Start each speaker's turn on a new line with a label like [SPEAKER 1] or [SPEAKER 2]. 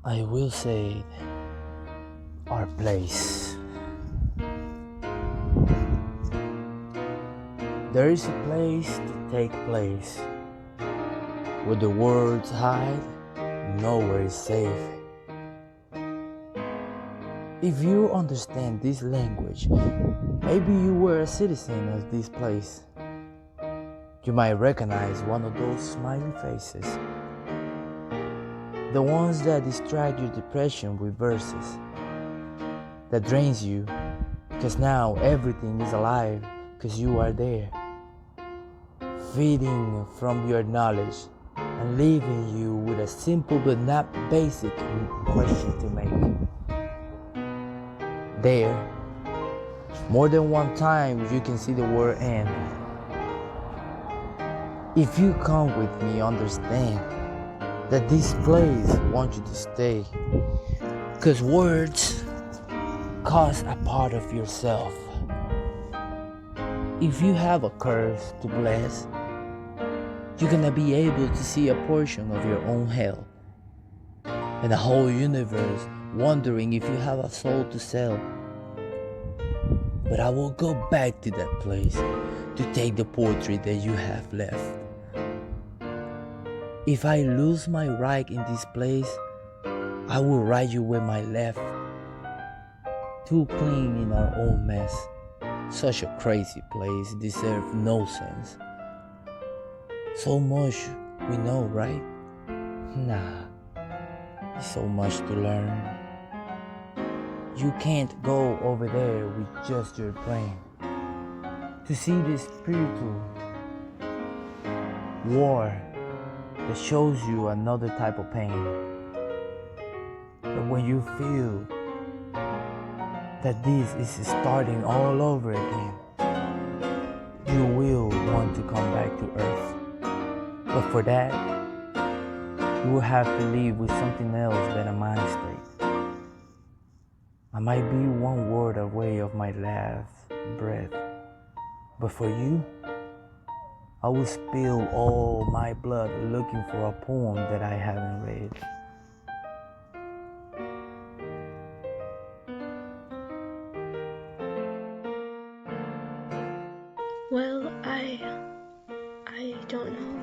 [SPEAKER 1] I will say our place. There is a place to take place where the words hide, nowhere is safe. If you understand this language, maybe you were a citizen of this place. You might recognize one of those smiley faces, the ones that distract your depression with verses, that drains you, cause now everything is alive, cause you are there, feeding from your knowledge and leaving you with a simple but not basic question to make. There, more than one time you can see the word end. If you come with me, understand that this place wants you to stay, cause words cause a part of yourself. If you have a curse to bless, you're gonna be able to see a portion of your own hell and the whole universe wondering if you have a soul to sell. But I will go back to that place to take the portrait that you have left. If I lose my right in this place, I will write you with my left. Too clean in our own mess. Such a crazy place deserves no sense. So much we know, right? Nah, it's so much to learn. You can't go over there with just your brain to see the spiritual war that shows you another type of pain. But when you feel that this is starting all over again, you will want to come back to earth. But for that, you will have to live with something else than a mind state. I might be one word away of my last breath, but for you, I will spill all my blood looking for a poem that I haven't read.
[SPEAKER 2] Well, I don't know.